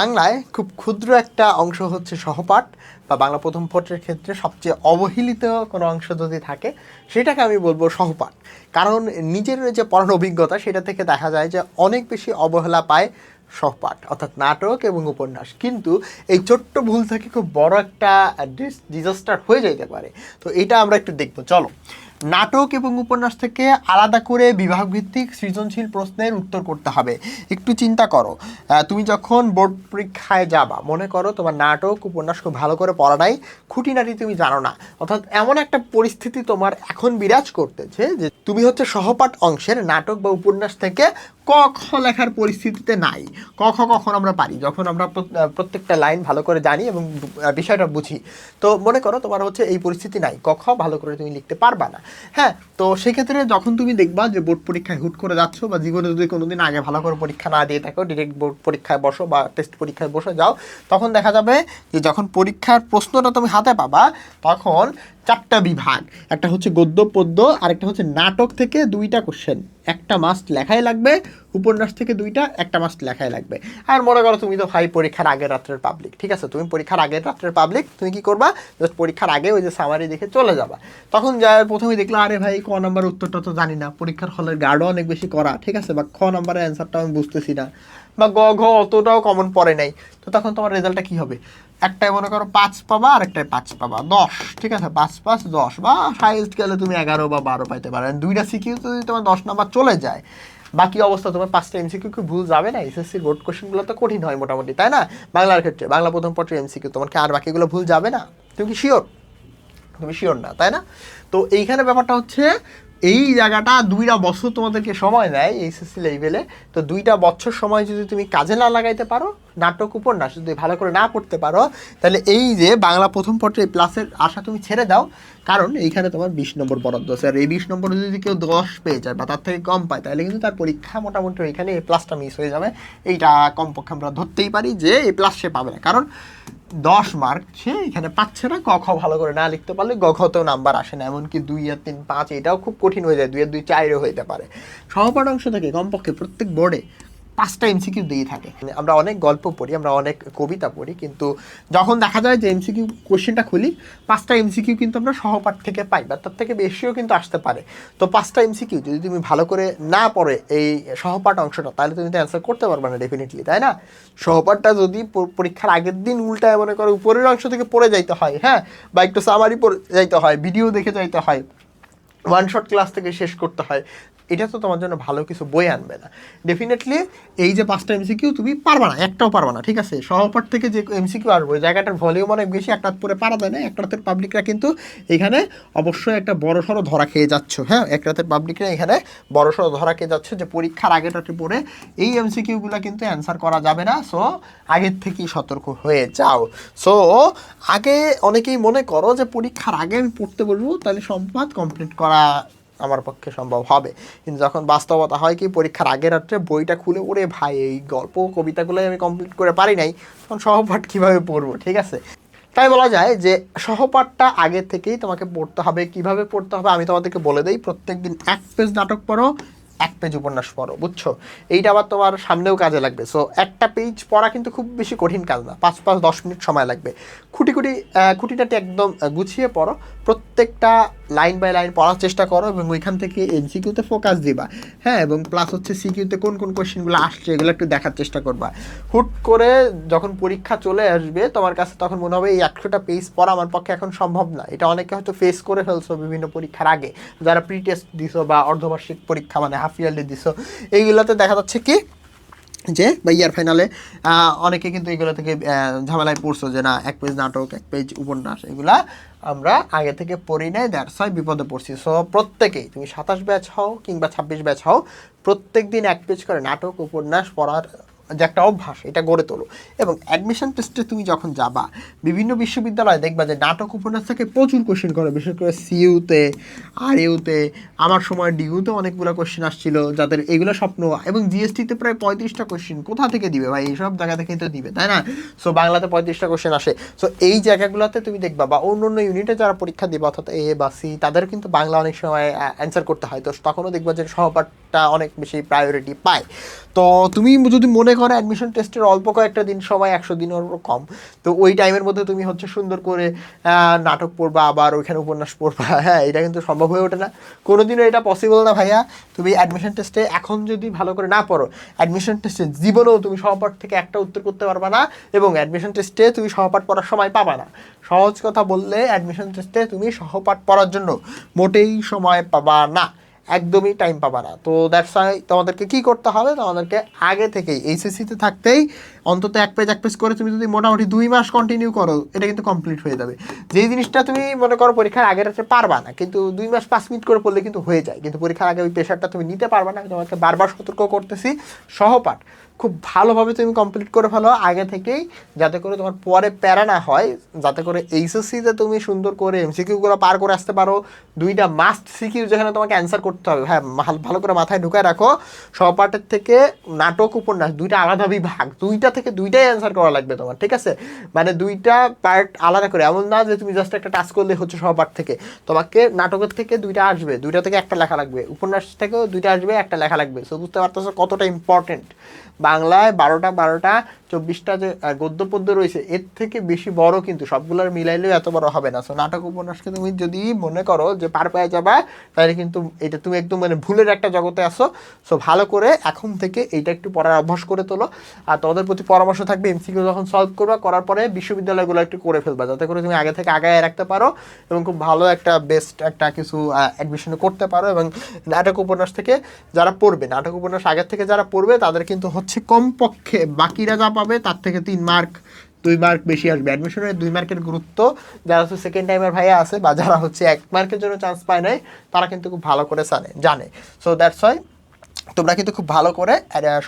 বাংলায় খুব ক্ষুদ্র একটা অংশ হচ্ছে সহপাঠ বা বাংলা প্রথম পত্রের ক্ষেত্রে সবচেয়ে অবহেলিত কোনো অংশ যদি থাকে সেটাকে আমি বলবো সহপাঠ। কারণ নিজের যে পড়ানোর অভিজ্ঞতা সেটা থেকে দেখা যায় যে অনেক বেশি অবহেলা পায় সহপাঠ অর্থাৎ নাটক এবং উপন্যাস। কিন্তু এই ছোট্ট ভুল থেকে খুব বড় একটা ডিজাস্টার হয়ে যেতে পারে। তো এটা আমরা একটু দেখবো, চলো। নাটক এবং উপন্যাস থেকে আলাদা করে বিভাগভিত্তিক সৃজনশীল প্রশ্নের উত্তর করতে হবে। একটু চিন্তা করো, তুমি যখন বোর্ড পরীক্ষায় যাবা, মনে করো তোমার নাটক উপন্যাস খুব ভালো করে পড়া নাই, খুঁটিনাটি তুমি জানো না, অর্থাৎ এমন একটা পরিস্থিতি তোমার এখন বিরাজ করতেছে যে তুমি হচ্ছে সহপাঠ অংশের নাটক বা উপন্যাস থেকে ক খ লেখার পরিস্থিতিতে নাই। ক খ কখন আমরা পারি, যখন আমরা প্রত্যেকটা লাইন ভালো করে জানি এবং বিষয়টা বুঝি। তো মনে করো তোমার হচ্ছে এই পরিস্থিতি নাই, ক খ ভালো করে তুমি লিখতে পারবা না। হ্যাঁ, তো সেক্ষেত্রে যখন তুমি দেখবা যে বোর্ড পরীক্ষায় হুট করে যাচ্ছ বা জীবনে যদি কোনোদিন আগে ভালো করে পরীক্ষা না দিয়ে থাকো, ডিরেক্ট বোর্ড পরীক্ষায় বসো বা টেস্ট পরীক্ষায় বসে যাও, তখন দেখা যাবে যে যখন পরীক্ষার প্রশ্নটা তুমি হাতে পাবা তখন চারটা বিভাগ, একটা হচ্ছে গদ্য পদ্য, আরেকটা হচ্ছে নাটক থেকে দুইটা কোশ্চেন, একটা মাস্ট লেখাই লাগবে, উপন্যাস থেকে দুইটা, একটা মাস্ট লেখাই লাগবে। আর মনে করো তুমি তো ভাই পরীক্ষার আগের রাত্রের পাবলিক, ঠিক আছে, তুমি পরীক্ষার আগের রাত্রের পাবলিক, তুমি কি করবা, জাস্ট পরীক্ষার আগে ওই যে সামারি দেখে চলে যাবা। তখন যা প্রথমে দেখলো আরে ভাই ক নাম্বার উত্তরটা তো জানি না, পরীক্ষার হলের গার্ডও অনেক বেশি করা, ঠিক আছে, বা খ নাম্বারের অ্যান্সারটা আমি বুঝতেছি না, বা গ ঘ অতটাও কমন পড়ে নাই। তো তখন তোমার রেজাল্টটা কী হবে, একটাই মনে করো 5 পাবা আর একটাই 5 পাবা 10, ঠিক আছে, 5 5 10, বা হাইয়েস্ট গেলে তুমি 11 বা 12 পাইতে পারো। দুইটা সিকিউ যদি তোমার 10 নাম্বার চলে যায়, বাকি অবস্থা তোমার 5টা এমসিকিউ কি ভুল যাবে না? এসএসসি বোর্ড কোশ্চেনগুলো তো কঠিন হয় মোটামুটি, তাই না? বাংলার ক্ষেত্রে বাংলা প্রথম পত্রের এমসিকিউ তোমার কি আর বাকিগুলো ভুল যাবে না? তুমি কি শিওর? তুমি শিওর না, তাই না? তো এইখানে ব্যাপারটা হচ্ছে এই জায়গাটা 2টা বছর তোমাদেরকে সময় দেয় এইচএসসি লেভেলে। তো 2টা বছর সময় যদি তুমি কাজে না লাগাইতে পারো, নাটক উপন্যাস যদি ভালো করে না পড়তে পারো, তাহলে এই যে বাংলা প্রথম পত্রে প্লাসের আশা তুমি ছেড়ে দাও। কারণ এইখানে তোমার 20 নম্বর বরাদ্দ আছে, আর এই 20 নম্বর যদি কেউ 10 পেয়ে যায় বা তার থেকে কম পায়, তাহলে কিন্তু তার পরীক্ষা মোটামুটি ওইখানে এ প্লাসটা মিস হয়ে যাবে। এইটা কমপক্ষে আমরা ধরতেই পারি যে এ প্লাস সে পাবে না, কারণ 10 মার্ক সে এখানে পাচ্ছে না। ক খ ভালো করে না লিখতে পারলে গ ঘতেও নাম্বার আসে না, এমনকি 2 আর 3 5 এটাও খুব কঠিন হয়ে যায়, 2 আর 2 4ও হইতে পারে। সহপাঠ অংশ থেকে কমপক্ষে প্রত্যেক বোর্ডে 5টা এমসিকিউ দিয়ে থাকে। আমরা অনেক গল্প পড়ি, আমরা অনেক কবিতা পড়ি, কিন্তু যখন দেখা যায় যে এমসিকিউ কোশ্চেনটা খুলি, 5টা এমসিকিউ কিন্তু আমরা সহপাঠ থেকে পাই, বা তার থেকে বেশিও কিন্তু আসতে পারে। তো 5টা এমসিকিউ যদি তুমি ভালো করে না পড়ে এই সহপাঠ অংশটা, তাহলে তুমি তো অ্যান্সার করতে পারবে না ডেফিনেটলি, তাই না? সহপাঠটা যদি পরীক্ষার আগের দিন উল্টায় মনে করো উপরের অংশ থেকে পড়ে যাইতে হয়, হ্যাঁ, বা একটু সামারি পড়ে যাইতে হয়, ভিডিও দেখে যাইতে হয়, ওয়ান শট ক্লাস থেকে শেষ করতে হয়, এটা তো তোমার জন্য ভালো কিছু বই আনবে না ডেফিনেটলি। এই যে 5টা এমসিকিউ তুমি পারবা না, একটাও পারবা না, ঠিক আছে? সহপাঠ থেকে যে এমসিকিউ আসবে ওই জায়গাটার ভলিউম অনেক বেশি, একটা পরে পারা যায় না। এক রাতের পাবলিকরা কিন্তু এখানে অবশ্যই একটা বড়সড় ধরা খেয়ে যাচ্ছ, হ্যাঁ, এক রাতের পাবলিকরা এখানে বড়সড় ধরা খেয়ে যাচ্ছে যে পরীক্ষার আগের রাতে পড়ে এই এমসিকিউগুলো কিন্তু অ্যান্সার করা যাবে না। সো আগের থেকেই সতর্ক হয়ে যাও। সো আগে অনেকেই মনে করো যে পরীক্ষার আগে আমি পড়তে বলবো তাহলে সম্পাদ কমপ্লিট করা আমার পক্ষে সম্ভব হবে, কিন্তু যখন বাস্তবতা হয় কি পরীক্ষার আগের রাত্রে বইটা খুলে ওরে ভাই এই গল্প কবিতাগুলোই আমি কমপ্লিট করে পারি নাই, তখন সহপাঠ কীভাবে পড়বো, ঠিক আছে? তাই বলা যায় যে সহপাঠটা আগে থেকেই তোমাকে পড়তে হবে। কিভাবে পড়তে হবে আমি তোমাদেরকে বলে দিই। প্রত্যেকদিন 1 পেজ নাটক পড়ো, 1 পেজ উপন্যাস পড়ো, বুঝছো? এইটা আবার তোমার সামনেও কাজে লাগবে। সো একটা পেজ পড়া কিন্তু খুব বেশি কঠিন কাজ না, 5 10 মিনিট সময় লাগবে। খুঁটিনাটি একদম গুছিয়ে পড়ো, প্রত্যেকটা লাইন বাই লাইন পড়ার চেষ্টা করো এবং ওইখান থেকে এমসিকিউতে ফোকাস দিবা, হ্যাঁ, এবং প্লাস হচ্ছে সিকিউতে কোন কোন কোয়েশ্চেনগুলো আসছে এগুলো একটু দেখার চেষ্টা করবা। হুট করে যখন পরীক্ষা চলে আসবে তোমার কাছে, তখন মনে হবে এই 100টা পেজ পড়া আমার পক্ষে এখন সম্ভব না। এটা অনেকে হয়তো ফেস করে ফেলছো বিভিন্ন পরীক্ষার আগে, যারা প্রি টেস্ট দিছো বা অর্ধবার্ষিক পরীক্ষা মানে হাফ ইয়ারলি দিছো, এইগুলোতে দেখা যাচ্ছে কি যে বা ইয়ার ফাইনালে অনেকে কিন্তু এগুলো থেকে ঝামেলায় পড়ছো যে না 1 পেজ নাটক 1 পেজ উপন্যাস এগুলা আমরা আগে থেকে পড়ি নাই, দ্যাটস ওয়াই বিপদে পড়ছি। সো প্রত্যেকেই তুমি 27 ব্যাচ হও কিংবা 26 ব্যাচ হও, প্রত্যেক দিন 1 পেজ করে নাটক উপন্যাস পড়ার যে একটা অভ্যাস এটা গড়ে তোলো। এবং অ্যাডমিশন টেস্টে তুমি যখন যাবা বিভিন্ন বিশ্ববিদ্যালয়ে দেখবা যে নাটক উপন্যাস থেকে প্রচুর কোশ্চেন করে, বিশেষ করে সিইউতে আর ইউতে, আমার সময় ডিউতে অনেকগুলো কোশ্চেন আসছিল যাদের এগুলো স্বপ্ন, এবং জিএসটিতে প্রায় 35টা কোশ্চেন কোথা থেকে দিবে ভাই, এইসব জায়গা থেকেই তো দিবে, তাই না? সো বাংলাতে 35টা কোশ্চেন আসে। সো এই জায়গাগুলোতে তুমি দেখবা, বা অন্য অন্য ইউনিটে যারা পরীক্ষা দিবে অর্থাৎ এ বা সি, তাদের কিন্তু বাংলা অনেক সময় অ্যান্সার করতে হয়। তো তখনও দেখবা যে সহপাঠটা অনেক বেশি প্রায়োরিটি পায়। তো তুমি যদি মনে করো অ্যাডমিশন টেস্টের অল্প কয়েকটা দিন সময়, 100 দিনের কম, তো ওই টাইমের মধ্যে তুমি হচ্ছে সুন্দর করে নাটক পড়বা, আবার ওইখানে উপন্যাস পড়বা, হ্যাঁ এটা কিন্তু সম্ভব হয়ে ওঠে না, কোনোদিনও এটা পসিবল না ভাইয়া। তুমি অ্যাডমিশন টেস্টে এখন যদি ভালো করে না পড়ো, অ্যাডমিশন টেস্টে জীবনেও তুমি সহপাঠ থেকে একটা উত্তর করতে পারবা না, এবং অ্যাডমিশন টেস্টে তুমি সহপাঠ পড়ার সময় পাবা না। সহজ কথা বললে অ্যাডমিশন টেস্টে তুমি সহপাঠ পড়ার জন্য মোটেই সময় পাবা না, একদমই টাইম পাবা না। তো দ্যাটস ওয়াই তোমাদেরকে কী করতে হবে, তোমাদেরকে আগে থেকেই এইচএসসিতে থাকতেই অন্তত এক পেজ করে তুমি যদি মোটামুটি 2 মাস কন্টিনিউ করো, এটা কিন্তু কমপ্লিট হয়ে যাবে। যেই জিনিসটা তুমি মনে করো পরীক্ষার আগের রাতে পারবা না, কিন্তু 2 মাস 5 মিনিট করে পড়লে কিন্তু হয়ে যায়, কিন্তু পরীক্ষার আগে ওই প্রেশারটা তুমি নিতে পারবা না। আমি তোমাকে বারবার সতর্ক করতেছি, সহপাঠ খুব ভালোভাবে তুমি কমপ্লিট করে ফেলো আগে থেকেই, যাতে করে তোমার পরে প্যারা না হয়, যাতে করে এইচএসসিতে তুমি সুন্দর করে এমসিকিউগুলো পার করে আসতে পারো। 2টা মাস্ট সিকিউ যেখানে তোমাকে অ্যান্সার করতে হবে, হ্যাঁ ভালো করে মাথায় ঢুকায় রাখো, সহপাঠের থেকে নাটক উপন্যাস 2টা আলাদা বিভাগ, 2টা থেকে 2টাই অ্যান্সার করা লাগবে তোমার, ঠিক আছে? মানে 2টা পার্ট আলাদা করে, এমন না যে তুমি জাস্ট একটা টাস্ক করলে হচ্ছে সহপাঠ থেকে, তোমাকে নাটকের থেকে 2টা আসবে, 2টা থেকে একটা লেখা লাগবে, উপন্যাস থেকেও 2টা আসবে, একটা লেখা লাগবে। সো বুঝতে পারতেছো কতটা ইম্পর্টেন্ট। বাংলায় 12টা 24টা যে গদ্য পদ্য রয়েছে, এর থেকে বেশি বড় কিন্তু সবগুলোর মিলাইলেও এত বড় হবে না। সো নাটক উপন্যাসকে তুমি যদি মনে করো যে পার পেয়ে যাবা, তাহলে কিন্তু এটা তুমি একদম মানে ভুলের একটা জগতে আসো। সো ভালো করে এখন থেকে এইটা একটু পড়ার অভ্যাস করে তোলো। আর তোমাদের প্রতি পরামর্শ থাকবে, এমসিকিউ যখন সলভ করবা, করার পরে বিশ্ববিদ্যালয়গুলো একটু করে ফেলবা, যাতে করে তুমি আগে থেকে আগায় রাখতে পারো এবং খুব ভালো একটা বেস্ট একটা কিছু অ্যাডমিশন করতে পারো। এবং নাটক উপন্যাস থেকে যারা পড়বে, নাটক উপন্যাস আগের থেকে যারা পড়বে, তাদের কিন্তু হচ্ছে কমপক্ষে বাকিরা যা পাবে তার থেকে 3 মার্ক 2 মার্ক বেশি আসবে। অ্যাডমিশনের 2 মার্কের গুরুত্ব যারা হচ্ছে সেকেন্ড টাইমের ভাইয়া আছে, বা যারা হচ্ছে 1 মার্কের জন্য চান্স পায় নাই, তারা কিন্তু খুব ভালো করে জানে। সো দ্যাটস ওয়াই তোমরা কিন্তু খুব ভালো করে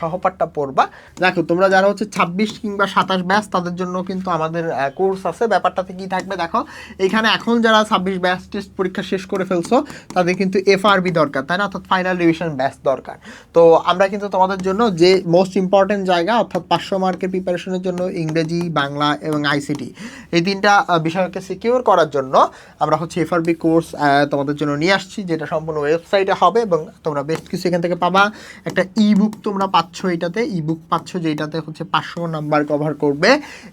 সহপাঠটা পড়বা। দেখো তোমরা যারা হচ্ছে 26 কিংবা 27 ব্যাচ, তাদের জন্য কিন্তু আমাদের কোর্স আছে। ব্যাপারটাতে কি থাকবে দেখো, এইখানে এখন যারা 26 ব্যাচ টেস্ট পরীক্ষা শেষ করে ফেলছো, তাদের কিন্তু এফআরবি দরকার, তাই না? অর্থাৎ ফাইনাল রিভিশন ব্যাচ দরকার। তো আমরা কিন্তু তোমাদের জন্য যে মোস্ট ইম্পর্টেন্ট জায়গা, অর্থাৎ 500 মার্কের প্রিপারেশনের জন্য ইংরেজি, বাংলা এবং আইসিটি, এই 3টা বিষয়কে সিকিউর করার জন্য আমরা হচ্ছে এফআরবি কোর্স তোমাদের জন্য নিয়ে আসছি, যেটা সম্পূর্ণ ওয়েবসাইটে হবে এবং তোমরা বেস্ট কিছু এখান থেকে পাবা। একটা ইবুক তোমরা পাচ্ছ, এটাতে ইবুক পাচ্ছ, যেটাতে হচ্ছে 500 নাম্বার কভার করবে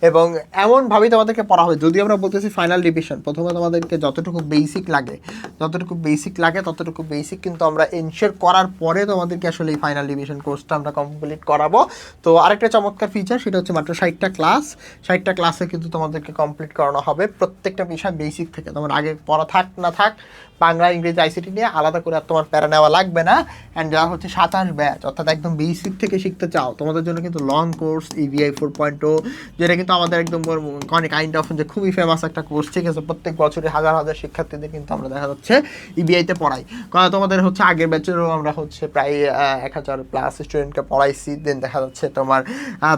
এবং এমনভাবেই তোমাদেরকে পড়া হবে। যদি আমরা বলতেছি ফাইনাল রিভিশন, প্রথমে তোমাদেরকে যতটুকু বেসিক লাগে ততটুকু বেসিক কিন্তু আমরা এনশিওর করার পরে তোমাদেরকে আসলে এই ফাইনাল রিভিশন কোর্সটা আমরা কমপ্লিট করাবো। তো আরেকটা চমৎকার ফিচার, সেটা হচ্ছে মাত্র 60টা ক্লাস, 60টা ক্লাসে কিন্তু তোমাদেরকে কমপ্লিট করানো হবে প্রত্যেকটা বিষয় বেসিক থেকে। তোমার আগে পড়া থাক না থাক, বাংলা, ইংরেজি, আইসিটি নিয়ে আলাদা করে আর তোমার প্যারা নেওয়া লাগবে না। অ্যান্ড যারা হচ্ছে 27 ব্যাচ, অর্থাৎ একদম বেসিক থেকে শিখতে চাও, তোমাদের জন্য কিন্তু লং কোর্স ইভিআই 4.0, যেটা কিন্তু আমাদের একদম অনেক কাইন্ড অফ যে খুবই ফেমাস একটা কোর্স, ঠিক আছে? প্রত্যেক বছরই হাজার হাজার শিক্ষার্থীদের কিন্তু আমরা দেখা যাচ্ছে ইভিআইতে পড়াই। কারণ তোমাদের হচ্ছে আগের ব্যাচেরও আমরা হচ্ছে প্রায় 1000+ স্টুডেন্টকে পড়াইছি, দেন দেখা যাচ্ছে তোমার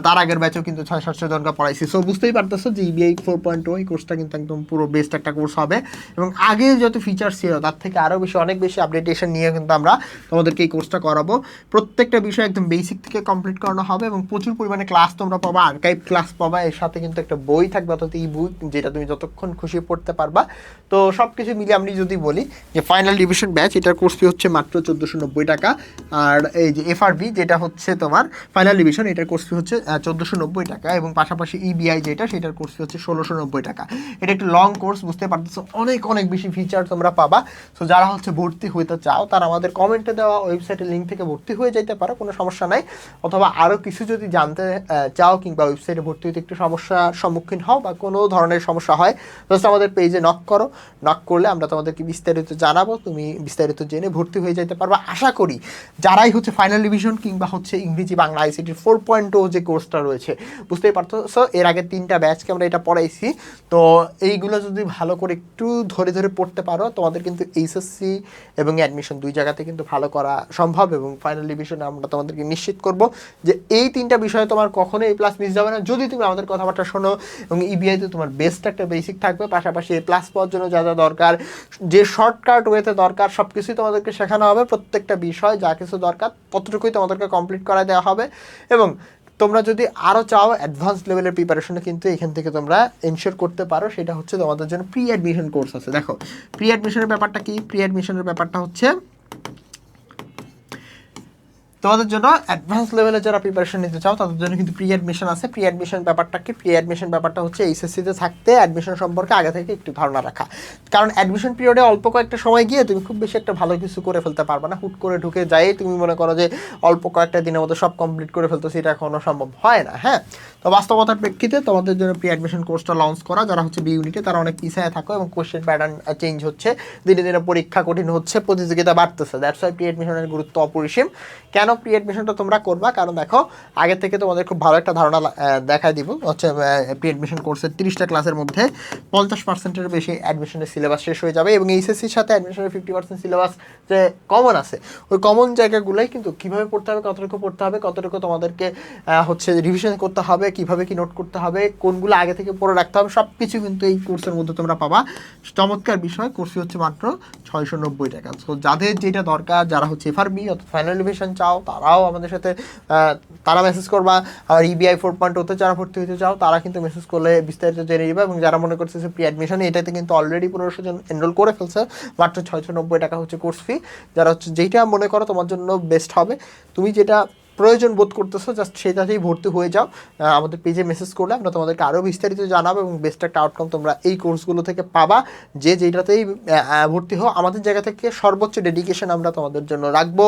তার আগের ব্যাচেও কিন্তু 600-700 জনকে পড়াইছি। সো বুঝতেই পারতেছো যে ইভিআই 4.0 এই কোর্সটা কিন্তু একদম পুরো বেস্ট একটা কোর্স হবে এবং আগে যত ফিচার ছিল তার থেকে আরও বেশি, অনেক বেশি আপডেটেশন নিয়ে কিন্তু আমরা তোমাদেরকে এই কোর্সটা করাবো। প্রত্যেকটা বিষয় একদম বেসিক থেকে কমপ্লিট করানো হবে এবং প্রচুর পরিমাণে ক্লাস তোমরা পাবা, আর্কাইভ ক্লাস পাবা, এর সাথে কিন্তু একটা বই থাকবে, অর্থাৎ ই বুক, যেটা তুমি যতক্ষণ খুশি পড়তে পারবা। তো সব কিছু মিলিয়ে আমি যদি বলি যে ফাইনাল রিভিশন ব্যাচ, এটার কোর্স ফি হচ্ছে মাত্র 1490 টাকা। আর এই যে এফআরবি, যেটা হচ্ছে তোমার ফাইনাল রিভিশন, এটার কোর্স ফি হচ্ছে 1490 টাকা এবং পাশাপাশি ইবিআই যেটা, সেটার কোর্স ফি হচ্ছে 1690 টাকা। এটা একটু লং কোর্স, বুঝতে পারতেছো, অনেক অনেক বেশি ফিচার তোমরা পাবা। সো যারা হচ্ছে ভর্তি হইতে চাও, তারা আমাদের কমেন্টে দেওয়া ওয়েবসাইটের লিঙ্ক থেকে ভর্তি হয়ে যেতে পারো, কোনো সমস্যা নাই। অথবা আরও কিছু যদি জানতে চাও কিংবা ওয়েবসাইটে ভর্তি হতে একটু সমস্যার সম্মুখীন হও বা কোনো ধরনের সমস্যা হয়, জাস্ট আমাদের পেজে নক করো, নক করলে আমরা তোমাদেরকে বিস্তারিত জানাবো, তুমি বিস্তারিত জেনে ভর্তি হয়ে যেতে পারবা। আশা করি যারাই হচ্ছে ফাইনাল রিভিশন কিংবা হচ্ছে ইংরেজি, বাংলা, আইসিটির 4.0 যে কোর্সটা রয়েছে, বুঝতেই পারতো। সো এর আগে 3টা ব্যাচকে আমরা এটা পড়াইছি, তো এইগুলো যদি ভালো করে একটু ধরে ধরে পড়তে পারো, তোমাদের কিন্তু এইচএসসি এবং অ্যাডমিশন 2 জায়গাতে কিন্তু ভালো করা সম্ভব। এবং ফাইনাল রিভিশনে আমরা তোমাদেরকে নিশ্চিত করব যে এই 3টা বিষয়ে তোমার কখনো এই প্লাস মিস যাবে না, যদি তুমি আমাদের কথাবার্তা শোনো। এবং ইবিআইতে তোমার বেস্ট একটা বেসিক থাকবে, পাশাপাশি এই প্লাস পাওয়ার জন্য যা যা দরকার, যে শর্টকাট ওয়েতে দরকার, সব কিছুই তোমাদেরকে শেখানো হবে। প্রত্যেকটা বিষয় যা কিছু দরকার ততটুকুই তোমাদেরকে কমপ্লিট করা দেওয়া হবে। এবং তোমরা যদি আরও চাও অ্যাডভান্স লেভেলের প্রিপারেশনে কিন্তু এখান থেকে তোমরা এনশিওর করতে পারো, সেটা হচ্ছে তোমাদের জন্য প্রি অ্যাডমিশন কোর্স আছে। দেখো প্রি অ্যাডমিশনের ব্যাপারটা কি, প্রি অ্যাডমিশনের ব্যাপারটা হচ্ছে তোমাদের জন্য অ্যাডভান্স লেভেলে যারা প্রিপারেশন নিতে চাও তাদের জন্য কিন্তু প্রি অ্যাডমিশন আছে। প্রি অ্যাডমিশন ব্যাপারটা কি? প্রি অ্যাডমিশন ব্যাপারটা হচ্ছে এইচএসসিতে থাকতে অ্যাডমিশন সম্পর্কে আগে থেকে একটু ধারণা রাখা। কারণ অ্যাডমিশন পিরিয়ডে অল্প কয়েকটা সময় গিয়ে তুমি খুব বেশি একটা ভালো কিছু করে ফেলতে পারবে না। হুট করে ঢুকে যাই তুমি মনে করো যে অল্প কয়েকটা দিনের মধ্যে সব কমপ্লিট করে ফেলতো, সেটা এখনো সম্ভব হয় না। হ্যাঁ, তো বাস্তবতার প্রেক্ষিতে তোমাদের জন্য প্রি অ্যাডমিশন কোর্সটা লঞ্চ করা। যারা হচ্ছে বি ইউনিটে তারা অনেক পিছায় থাকো এবং কোশ্চেন প্যাটার্ন চেঞ্জ হচ্ছে, দিনে দিনে পরীক্ষা কঠিন হচ্ছে, প্রতিযোগিতা বাড়তেছে। দ্যাটস ওয়াই প্রি অ্যাডমিশনের গুরুত্ব অপরিসীম। কেন প্রি অ্যাডমিশনটা তোমরা করবা? কারণ দেখো, আগে থেকে তোমাদের খুব ভালো একটা ধারণা দেখায় দিব হচ্ছে প্রি অ্যাডমিশন কোর্সের 30টা ক্লাসের মধ্যে 50%-এর বেশি অ্যাডমিশনের সিলেবাস শেষ হয়ে যাবে এবং এইচএসসির সাথে অ্যাডমিশনের 50% সিলেবাস যে কমন আছে, ওই কমন জায়গাগুলোই কিন্তু কীভাবে পড়তে হবে, কতটুকু পড়তে হবে, কতটুকু তোমাদেরকে হচ্ছে রিভিশন করতে হবে, কীভাবে কি নোট করতে হবে, কোনগুলো আগে থেকে পড়ে রাখতে হবে, সব কিছু কিন্তু এই কোর্সের মধ্যে তোমরা পাবা। চমৎকার বিষয়, কোর্স হচ্ছে মাত্র 690 টাকা। তো যাদের যেটা দরকার, যারা হচ্ছে এফআরবি অথবা ফাইনাল রিভিশন চাও, তারাও আমাদের সাথে তারা মেসেজ করবা। আর ইবিআই 4.0 যারা ভর্তি হতে চাও তারা কিন্তু মেসেজ করলে বিস্তারিত জেনে নিবা। এবং যারা মনে করছে প্রি অ্যাডমিশনে, এটাতে কিন্তু অলরেডি 1500 জন এনরোল করে ফেলছে। মাত্র 690 টাকা হচ্ছে কোর্স ফি। যারা হচ্ছে যেইটা মনে করো তোমার জন্য বেস্ট হবে, তুমি যেটা প্রয়োজন বোধ করতেছো, জাস্ট সেটাতেই ভর্তি হয়ে যাও। আমাদের পেজে মেসেজ করলে আমরা তোমাদেরকে আরও বিস্তারিত জানাবো এবং বেস্ট একটা আউটকাম তোমরা এই কোর্সগুলো থেকে পাবা। যে যেটাতেই ভর্তি হও, আমাদের জায়গা থেকে সর্বোচ্চ ডেডিকেশন আমরা তোমাদের জন্য রাখবো।